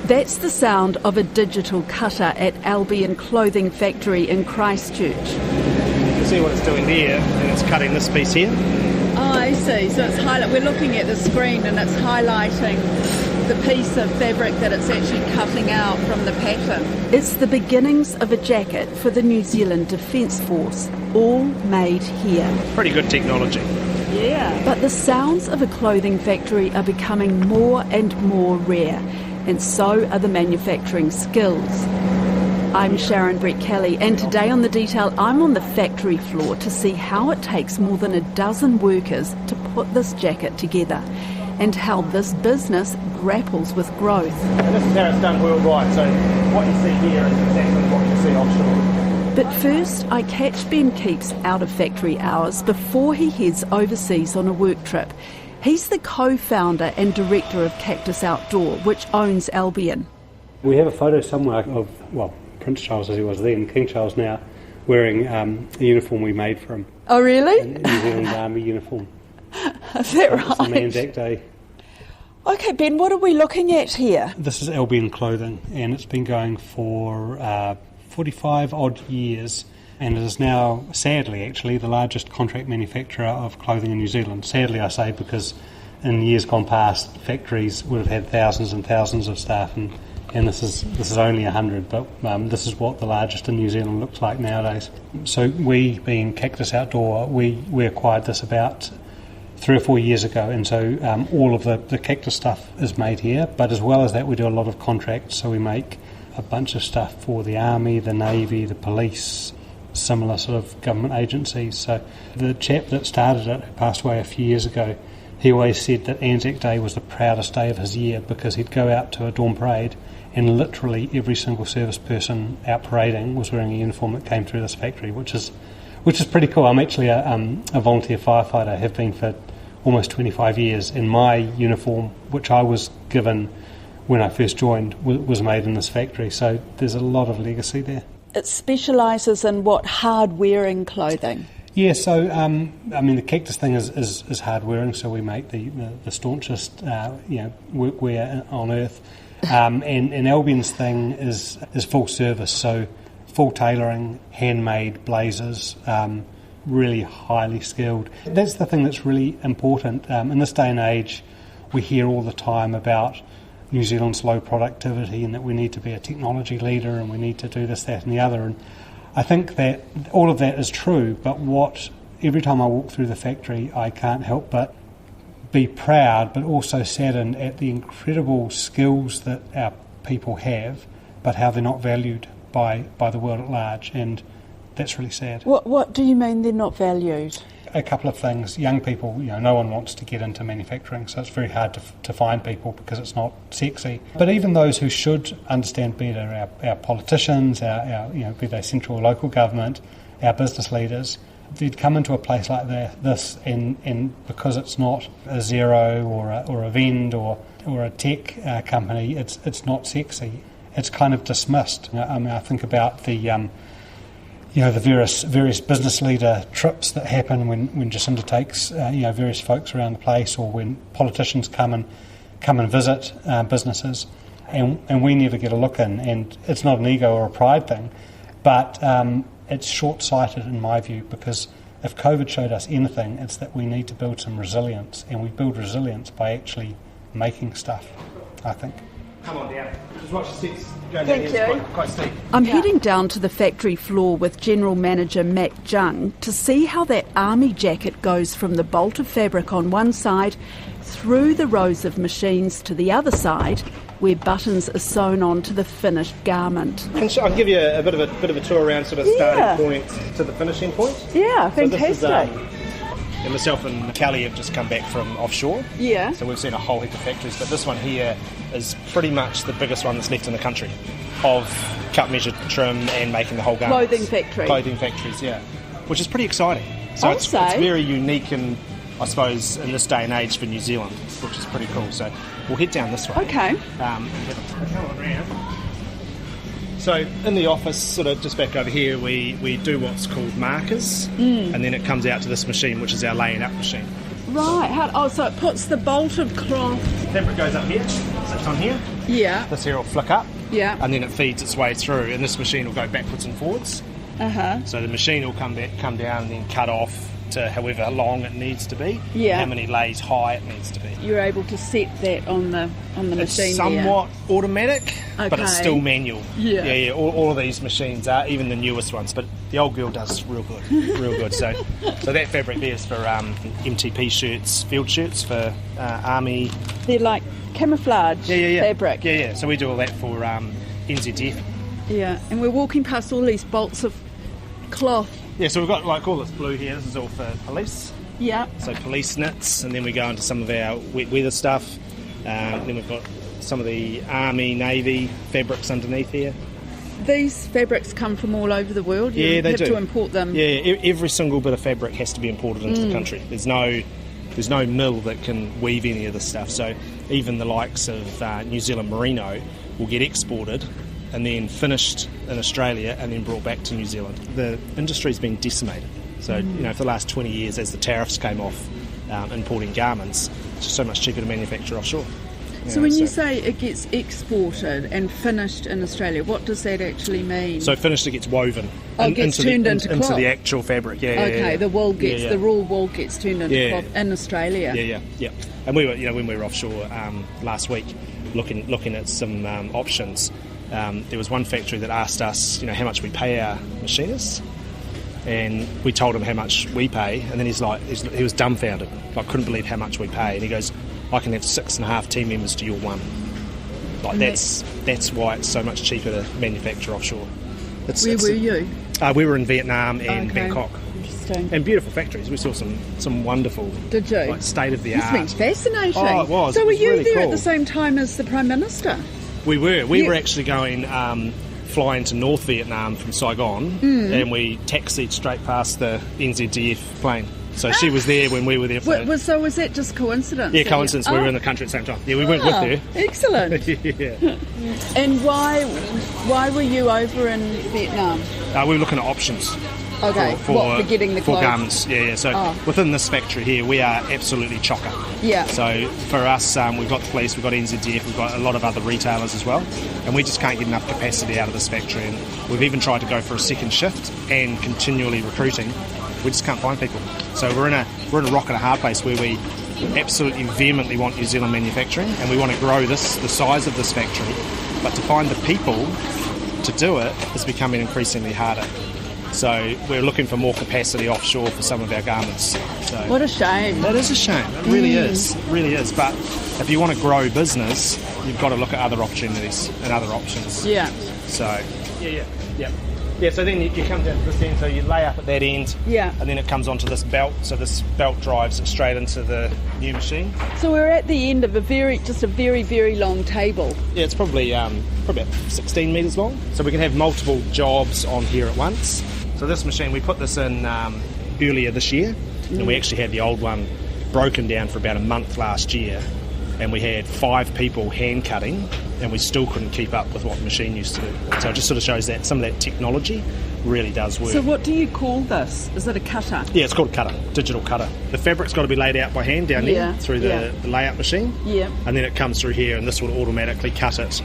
That's the sound of a digital cutter at Albion Clothing Factory in Christchurch. You can see what it's doing there, and it's cutting this piece here. Oh, I see. So it's we're looking at the screen and it's highlighting the piece of fabric that it's actually cutting out from the pattern. It's the beginnings of a jacket for the New Zealand Defence Force, all made here. Pretty good technology. Yeah. But the sounds of a clothing factory are becoming more and more rare, and so are the manufacturing skills. I'm Sharon Brett-Kelly, and today on The Detail I'm on the factory floor to see how it takes more than a dozen workers to put this jacket together, and how this business grapples with growth. And this is how it's done worldwide, so what you see here is exactly what you see offshore. But first I catch Ben Keeps out of factory hours before he heads overseas on a work trip. He's the co-founder and director of Cactus Outdoor, which owns Albion. We have a photo somewhere of, Prince Charles as he was then, King Charles now, wearing a uniform we made for him. Oh, really? A New Zealand Army uniform. Is that right? It's on Anzac Day. OK, Ben, what are we looking at here? This is Albion Clothing, and it's been going for 45 odd years, and it is now, sadly actually, the largest contract manufacturer of clothing in New Zealand. Sadly, I say, because in years gone past, factories would have had thousands and thousands of staff, and this is only 100, but this is what the largest in New Zealand looks like nowadays. So we, being Cactus Outdoor, we acquired this about 3 or 4 years ago, and so all of the cactus stuff is made here, but as well as that we do a lot of contracts, so we make a bunch of stuff for the Army, the Navy, the police, similar sort of government agencies. So the chap that started it, who passed away a few years ago, he always said that Anzac Day was the proudest day of his year, because he'd go out to a dawn parade and literally every single service person out parading was wearing a uniform that came through this factory, which is pretty cool. I'm actually a volunteer firefighter, have been for almost 25 years, and my uniform, which I was given when I first joined, was made in this factory, so there's a lot of legacy there. It specialises in what, hard-wearing clothing? Yeah, so the cactus thing is hard-wearing, so we make the staunchest workwear on earth, and Albion's thing is full service, so full tailoring, handmade blazers, really highly skilled. That's the thing that's really important. In this day and age, we hear all the time about New Zealand's low productivity and that we need to be a technology leader and we need to do this, that and the other. And I think that all of that is true, but every time I walk through the factory, I can't help but be proud, but also saddened at the incredible skills that our people have, but how they're not valued by the world at large, and that's really sad. What do you mean they're not valued? A couple of things. Young people, no one wants to get into manufacturing, so it's very hard to find people because it's not sexy. But even those who should understand better, our politicians, our be they central or local government, our business leaders, they'd come into a place like this, and because it's not a Xero or a Vend or a tech company, it's not sexy. It's kind of dismissed. I think about the various business leader trips that happen when Jacinda takes various folks around the place, or when politicians come and visit businesses, and we never get a look in. And it's not an ego or a pride thing, but it's short-sighted in my view, because if COVID showed us anything, it's that we need to build some resilience, and we build resilience by actually making stuff, I think. Come on down. Just watch the steps. Thank you. Quite steep. I'm heading down to the factory floor with General Manager Mac Jung to see how that army jacket goes from the bolt of fabric on one side through the rows of machines to the other side, where buttons are sewn onto the finished garment. I'll give you a bit of a tour around sort of starting point to the finishing point. Yeah, fantastic. So and myself and Kelly have just come back from offshore. Yeah. So we've seen a whole heap of factories, but this one here is pretty much the biggest one that's left in the country of cut, measured, trim and making the whole garment. Clothing factories, yeah. Which is pretty exciting. So it's very unique, and I suppose in this day and age for New Zealand, which is pretty cool. So we'll head down this way. Okay. Come on around. So in the office, sort of just back over here, we do what's called markers, and then it comes out to this machine, which is our laying up machine. Right. So it puts the bolt of cloth. Fabric goes up here, sits on here, Yeah. This here will flick up. Yeah. And then it feeds its way through, and this machine will go backwards and forwards. So the machine will come down and then cut off to however long it needs to be. Yeah. How many lays high it needs to be. You're able to set that on the machine. It's somewhat automatic, but it's still manual. Yeah. All of these machines are, even the newest ones. But the old girl does real good. So that fabric there is for MTP shirts, field shirts for army. They're like camouflage fabric. Yeah. So we do all that for NZF. Yeah, and we're walking past all these bolts of cloth. Yeah, so we've got like all this blue here. This is all for police. Yeah. So police knits, and then we go into some of our wet weather stuff. Then we've got some of the army, navy fabrics underneath here. These fabrics come from all over the world. You they have do. to import them. Yeah, every single bit of fabric has to be imported into the country. There's no mill that can weave any of this stuff. So even the likes of New Zealand merino will get exported and then finished in Australia and then brought back to New Zealand. The industry's been decimated. So, for the last 20 years, as the tariffs came off importing garments, it's just so much cheaper to manufacture offshore. So when you say it gets exported and finished in Australia, what does that actually mean? So finished, it gets woven. It gets turned into cloth? Into the actual fabric, the wool gets, the raw wool gets turned into cloth in Australia. Yeah. And we were, when we were offshore last week, looking at some options, there was one factory that asked us, how much we pay our machinists, and we told him how much we pay, and then he was dumbfounded. I couldn't believe how much we pay, and he goes, I can have 6.5 team members to your one. That's why it's so much cheaper to manufacture offshore. Where were you? We were in Vietnam and Bangkok. Interesting. And beautiful factories. We saw some wonderful, did you? State of the art. It's been fascinating. Oh, it was. So were you really there cool. at the same time as the Prime Minister? We were. We were actually going flying to North Vietnam from Saigon, and we taxied straight past the NZDF plane. So she was there when we were there. So was that just coincidence? Yeah, coincidence. We were in the country at the same time. Yeah, we weren't with her. Excellent. Yeah. And why were you over in Vietnam? We were looking at options. Okay, for getting the clothes? For garments, yeah. So within this factory here, we are absolutely chocker. Yeah. So for us, we've got the police, we've got NZDF, we've got a lot of other retailers as well, and we just can't get enough capacity out of this factory. And we've even tried to go for a second shift and continually recruiting. We just can't find people. So we're in a rock and a hard place where we absolutely vehemently want New Zealand manufacturing, and we want to grow the size of this factory, but to find the people to do it is becoming increasingly harder. So we're looking for more capacity offshore for some of our garments. So what a shame. That is a shame. It really is. It really is. But if you want to grow business, you've got to look at other opportunities and other options. Yeah. So yeah. So then you come down to this end. So you lay up at that end. Yeah. And then it comes onto this belt. So this belt drives it straight into the new machine. So we're at the end of a very, very long table. Yeah, it's probably about 16 metres long. So we can have multiple jobs on here at once. So this machine, we put this in earlier this year, and we actually had the old one broken down for about a month last year, and we had 5 people hand cutting, and we still couldn't keep up with what the machine used to do. So it just sort of shows that some of that technology really does work. So what do you call this? Is it a cutter? Yeah, it's called a cutter, digital cutter. The fabric's got to be laid out by hand down there through the layout machine, and then it comes through here, and this will automatically cut it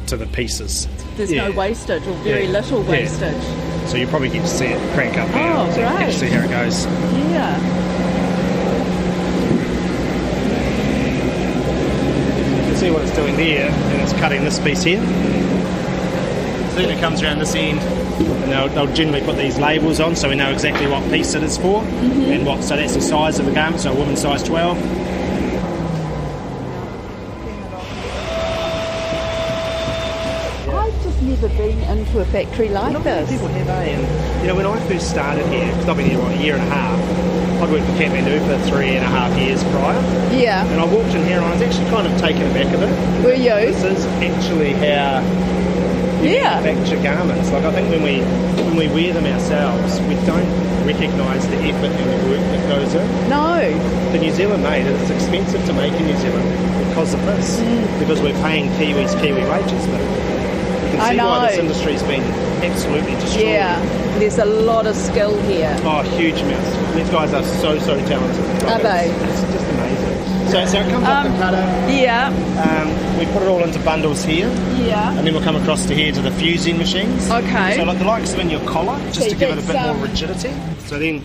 to the pieces. There's no wastage, or very little wastage. So you probably get to see it crank up here. Oh, so great. you can see how it goes. Yeah. You can see what it's doing there, and it's cutting this piece here. So then it comes around this end, and they'll generally put these labels on so we know exactly what piece it is for, and what. So that's the size of the garment, so a woman's size 12. Never been into a factory like this. People have, and when I first started here, because I've been here a year and a half, I'd worked for Kathmandu for 3.5 years prior. Yeah. And I walked in here and I was actually kind of taken aback a bit. Were you? This is actually how you manufacture garments. Like I think when we wear them ourselves, we don't recognise the effort and the work that goes in. No. The New Zealand made, it's expensive to make in New Zealand because of this. Because we're paying Kiwis Kiwi wages. But you can see why this industry's been absolutely destroyed. Yeah, there's a lot of skill here. Oh, huge amounts. These guys are so talented. Are they? It's just amazing. So it comes off the cutter. Yeah. We put it all into bundles here. Yeah. And then we'll come across to here to the fusing machines. Okay. So like the likes of in your collar, just to give it a bit more rigidity. So then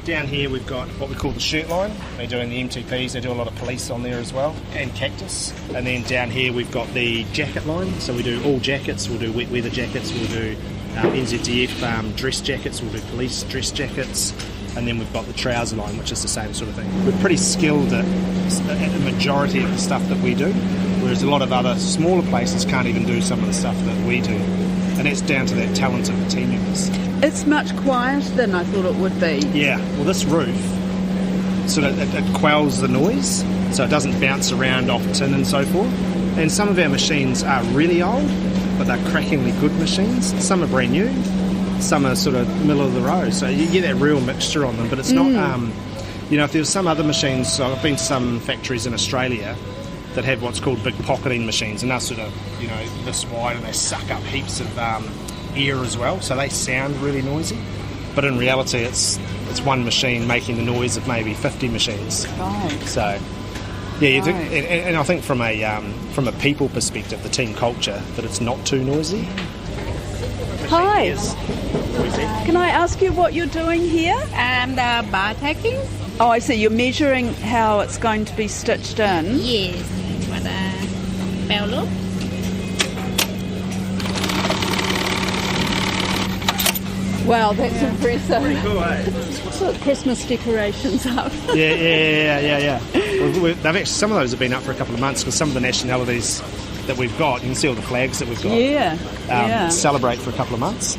down here we've got what we call the shirt line. They're doing the MTPs, they do a lot of police on there as well, and cactus. And then down here we've got the jacket line. So we do all jackets, we'll do wet weather jackets, we'll do NZDF dress jackets, we'll do police dress jackets. And then we've got the trouser line, which is the same sort of thing. We're pretty skilled at the majority of the stuff that we do, whereas a lot of other smaller places can't even do some of the stuff that we do. And that's down to that talent of the team members. It's much quieter than I thought it would be. Yeah, well this roof, sort of it quells the noise, so it doesn't bounce around off tin and so forth. And some of our machines are really old, but they're crackingly good machines. Some are brand new. Some are sort of middle of the road, so you get that real mixture on them, but it's not, if there's some other machines, so I've been to some factories in Australia that have what's called big pocketing machines, and they're sort of, this wide, and they suck up heaps of air as well, so they sound really noisy, but in reality it's one machine making the noise of maybe 50 machines. Right. So, yeah, you do, and I think from a people perspective, the team culture, that it's not too noisy. Hi. Can I ask you what you're doing here? I'm the bar tacking. Oh, I see. You're measuring how it's going to be stitched in. Yes, for the bell loop. Wow, that's impressive. Pretty cool, eh? Put Christmas decorations up. Yeah. They've actually, some of those have been up for a couple of months because some of the nationalities that we've got, you can see all the flags that we've got. Celebrate for a couple of months.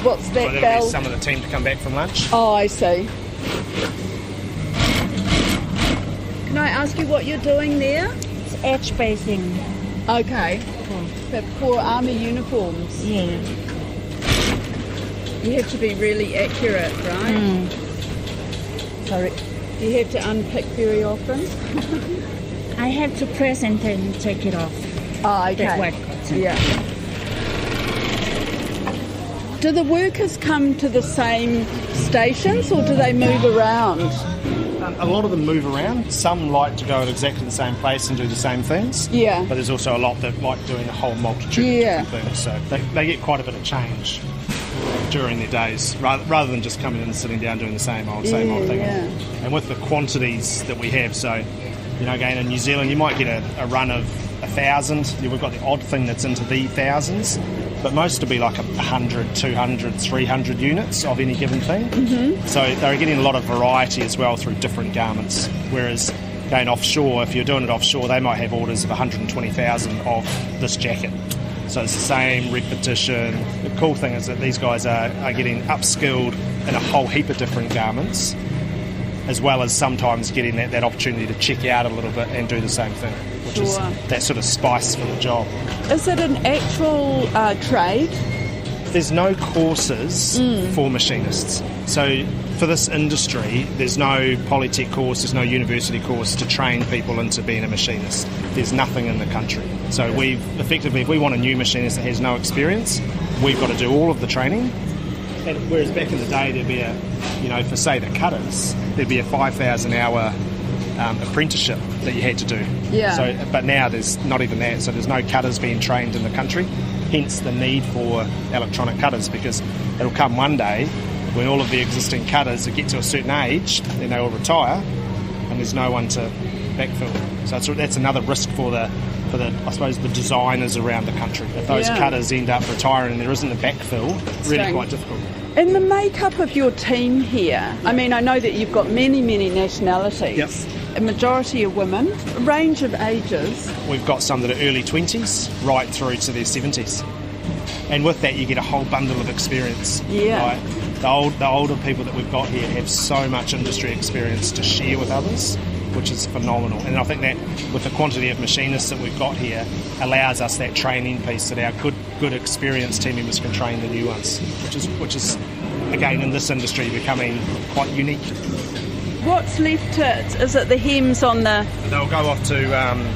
What's that so bell? Some of the team to come back from lunch. Oh, I see. Can I ask you what you're doing there? It's edge basing. Okay. For army uniforms. Yeah. You have to be really accurate, right? Sorry. You have to unpick very often? I have to press and then take it off. Oh, okay. That works. Yeah. Do the workers come to the same stations or do they move around? A lot of them move around. Some like to go at exactly the same place and do the same things. Yeah. But there's also a lot that like doing a whole multitude of different things. So they get quite a bit of change during their days, rather than just coming in and sitting down doing the same old thing. Yeah. And with the quantities that we have, so, again, in New Zealand, you might get a run of 1,000. We've got the odd thing that's into the thousands, but most will be like 100, 200, 300 units of any given thing. Mm-hmm. So they're getting a lot of variety as well through different garments, whereas going offshore, if you're doing it offshore, they might have orders of 120,000 of this jacket. So it's the same repetition. The cool thing is that these guys are getting upskilled in a whole heap of different garments, as well as sometimes getting that opportunity to check out a little bit and do the same thing, which is that sort of spice for the job. Is it an actual trade? There's no courses for machinists. So for this industry, there's no polytech course, there's no university course to train people into being a machinist. There's nothing in the country. So we've effectively, if we want a new machinist that has no experience, we've got to do all of the training. And whereas back in the day, there'd be for say the cutters, there'd be a 5,000 hour apprenticeship that you had to do. Yeah. So, but now there's not even that. So there's no cutters being trained in the country. Hence the need for electronic cutters, because it'll come one day when all of the existing cutters get to a certain age, then they will retire, and there's no one to backfill. So that's another risk for the I suppose the designers around the country. If those cutters end up retiring and there isn't a backfill, it's really quite difficult. In the makeup of your team here, I mean, I know that you've got many nationalities. Yep. A majority are women, a range of ages. We've got some that are early 20s right through to their 70s. And with that, you get a whole bundle of experience. Yeah. Right? The older people that we've got here have so much industry experience to share with others, which is phenomenal. And I think that with the quantity of machinists that we've got here allows us that training piece that our good experienced team members can train the new ones, which is again in this industry becoming quite unique. What's left to it? Is it the hems on the... They'll go off to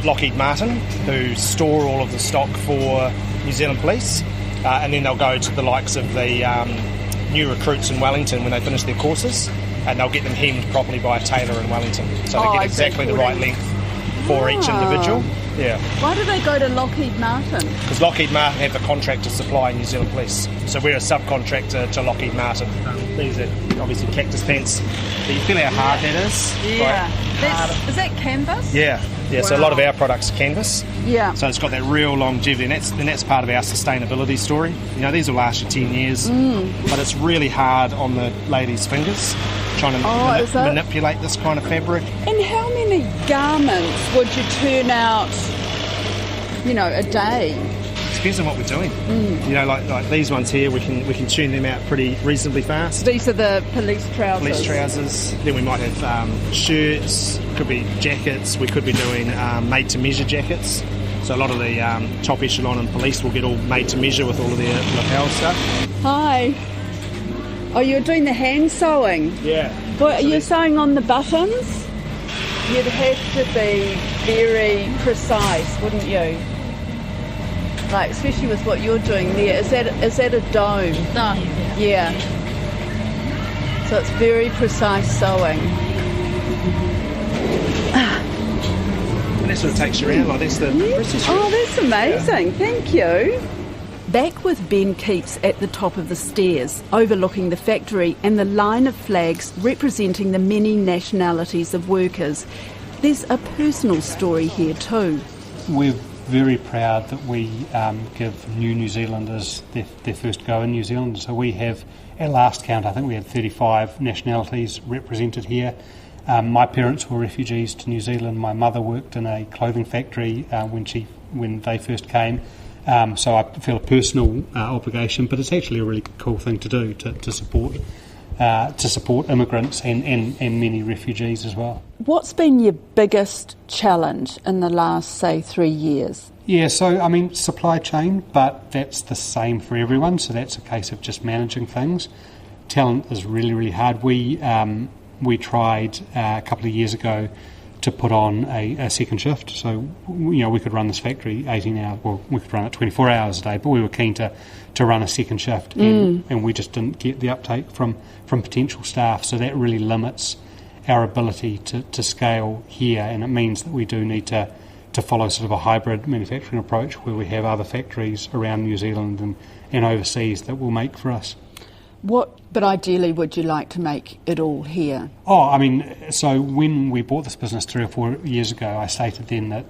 Lockheed Martin, who store all of the stock for New Zealand Police, and then they'll go to the likes of the new recruits in Wellington when they finish their courses. and they'll get them hemmed properly by a tailor in Wellington, so they get exactly the right length for each individual. Yeah. Why do they go to Lockheed Martin? Because Lockheed Martin have the contract to supply New Zealand Police, so we're a subcontractor to Lockheed Martin. These are obviously cactus pants. But you feel how hard that is? Yeah. Is that canvas? Yeah. Yeah, wow. So a lot of our products are canvas. Yeah. So it's got that real longevity, and that's part of our sustainability story. You know, these will last you 10 years, but it's really hard on the ladies' fingers trying to manipulate this kind of fabric. And how many garments would you turn out, a day? Depends on what we're doing. You know, like these ones here, we can tune them out pretty reasonably fast. These are the police trousers. Police trousers. Then we might have shirts. Could be jackets. We could be doing made-to-measure jackets. So a lot of the top echelon and police will get all made-to-measure with all of their lapel stuff. Hi. Oh, you're doing the hand sewing? Yeah. What, you're sewing on the buttons? You'd have to be very precise, wouldn't you? Like, especially with what you're doing there. Is that a dome? No. Yeah. So it's very precise sewing. And that sort of takes you around, like that's the process. Oh, that's amazing. Yeah. Thank you. Back with Ben Keeps at the top of the stairs, overlooking the factory and the line of flags representing the many nationalities of workers. There's a personal story here too. We're very proud that we give New Zealanders their first go in New Zealand. So we have, at last count, I think we had 35 nationalities represented here. My parents were refugees to New Zealand. My mother worked in a clothing factory when they first came. So I feel a personal obligation, but it's actually a really cool thing to do to support immigrants and many refugees as well. What's been your biggest challenge in the last, say, 3 years? Yeah, so I mean supply chain, but that's the same for everyone. So that's a case of just managing things. Talent is really, really hard. We tried a couple of years ago to put on a second shift. So, we could run this factory 18 hours, well, we could run it 24 hours a day, but we were keen to run a second shift, and we just didn't get the uptake from potential staff. So that really limits our ability to scale here, and it means that we do need to follow sort of a hybrid manufacturing approach where we have other factories around New Zealand and overseas that will make for us. But ideally, would you like to make it all here? Oh, I mean, so when we bought this business 3 or 4 years ago, I stated then that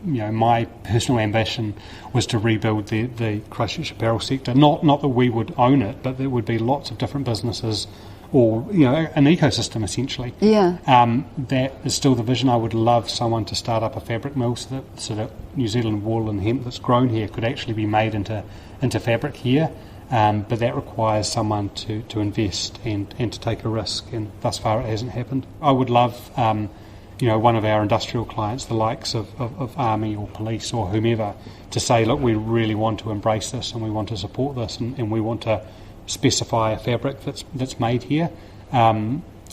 my personal ambition was to rebuild the Christchurch apparel sector. Not that we would own it, but there would be lots of different businesses, or an ecosystem essentially. Yeah. That is still the vision. I would love someone to start up a fabric mill so that New Zealand wool and hemp that's grown here could actually be made into fabric here. But that requires someone to invest and to take a risk, and thus far it hasn't happened. I would love, one of our industrial clients, the likes of Army or Police or whomever, to say, look, we really want to embrace this and we want to support this and we want to specify a fabric that's made here.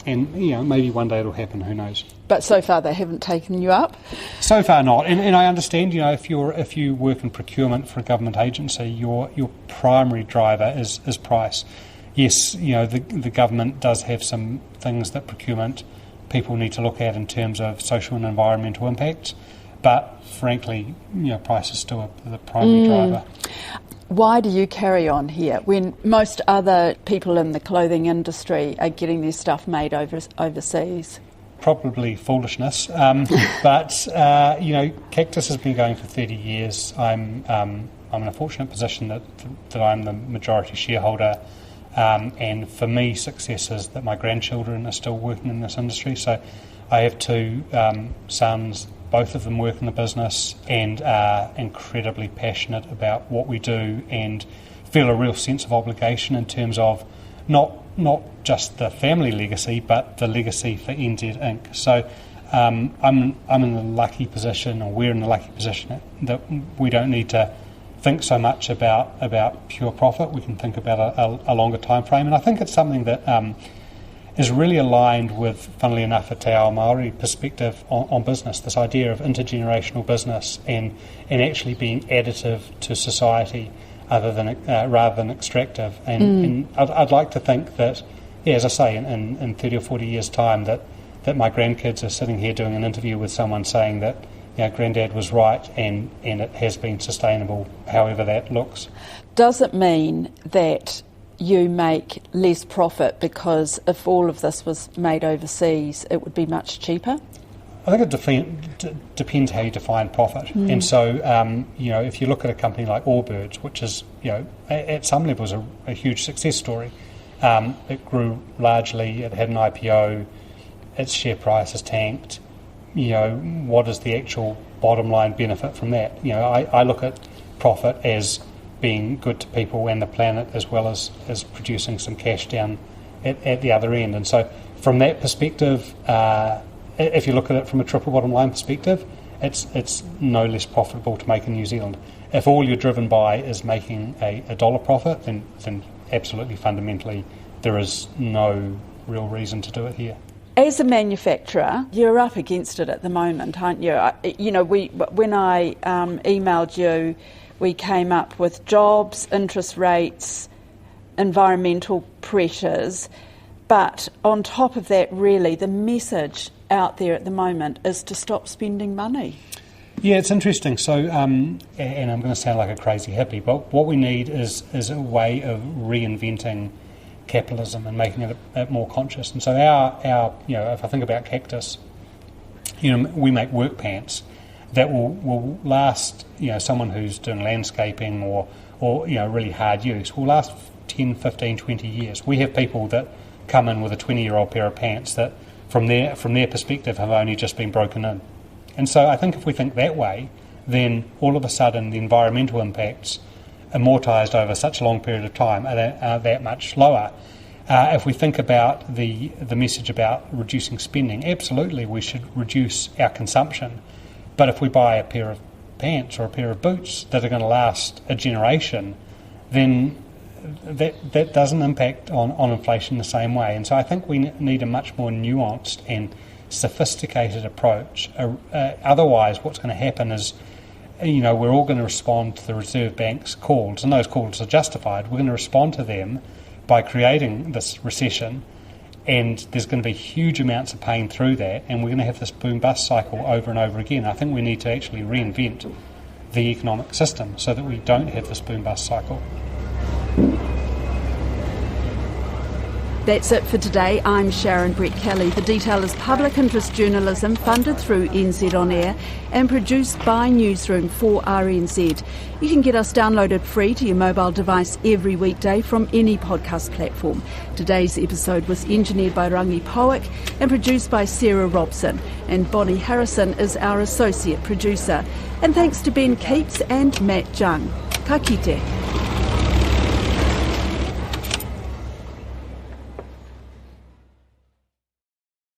And maybe one day it'll happen, who knows. But so far they haven't taken you up? So far not. And I understand, if you work in procurement for a government agency, your primary driver is price. Yes, the government does have some things that procurement people need to look at in terms of social and environmental impacts, but frankly, price is still the primary driver. Why do you carry on here when most other people in the clothing industry are getting their stuff made overseas? Probably foolishness, but Cactus has been going for 30 years. I'm in a fortunate position that I'm the majority shareholder, and for me, success is that my grandchildren are still working in this industry. So I have 2 sons. Both of them work in the business and are incredibly passionate about what we do and feel a real sense of obligation in terms of not just the family legacy, but the legacy for NZ Inc. So I'm in the lucky position, or we're in the lucky position, that we don't need to think so much about pure profit. We can think about a longer time frame, and I think it's something that is really aligned with, funnily enough, a Te Ao Māori perspective on business, this idea of intergenerational business and actually being additive to society rather than extractive. And I'd like to think that as I say, in 30 or 40 years' time, that my grandkids are sitting here doing an interview with someone saying that, Granddad was right and it has been sustainable, however that looks. Does it mean that you make less profit because if all of this was made overseas, it would be much cheaper? I think it depends how you define profit. And so, if you look at a company like Allbirds, which is, at some levels a huge success story, it grew largely, it had an IPO, its share price has tanked. What is the actual bottom line benefit from that? I look at profit as being good to people and the planet, as well as producing some cash down at the other end. And so from that perspective, if you look at it from a triple bottom line perspective, it's no less profitable to make in New Zealand. If all you're driven by is making a dollar profit, then absolutely fundamentally there is no real reason to do it here. As a manufacturer, you're up against it at the moment, aren't you? When I emailed you, we came up with jobs, interest rates, environmental pressures, but on top of that, really, the message out there at the moment is to stop spending money. Yeah, it's interesting. So, and I'm going to sound like a crazy hippie, but what we need is a way of reinventing capitalism and making it more conscious. And so our if I think about Cactus, we make work pants that will last, someone who's doing landscaping or really hard use will last 10, 15, 20 years. We have people that come in with a 20-year-old pair of pants that from their perspective have only just been broken in. And so I think if we think that way, then all of a sudden the environmental impacts amortised over such a long period of time are that much lower. If we think about the message about reducing spending, absolutely we should reduce our consumption. But if we buy a pair of pants or a pair of boots that are going to last a generation, then that doesn't impact on inflation the same way. And so I think we need a much more nuanced and sophisticated approach. Otherwise, what's going to happen is, we're all going to respond to the Reserve Bank's calls, and those calls are justified. We're going to respond to them by creating this recession, and there's going to be huge amounts of pain through that, and we're going to have this boom-bust cycle over and over again. I think we need to actually reinvent the economic system so that we don't have this boom-bust cycle. That's it for today. I'm Sharon Brett Kelly. The Detail is public interest journalism funded through NZ On Air and produced by Newsroom for RNZ. You can get us downloaded free to your mobile device every weekday from any podcast platform. Today's episode was engineered by Rangi Powick and produced by Sarah Robson. And Bonnie Harrison is our associate producer. And thanks to Ben Keats and Matt Jung. Ka kite.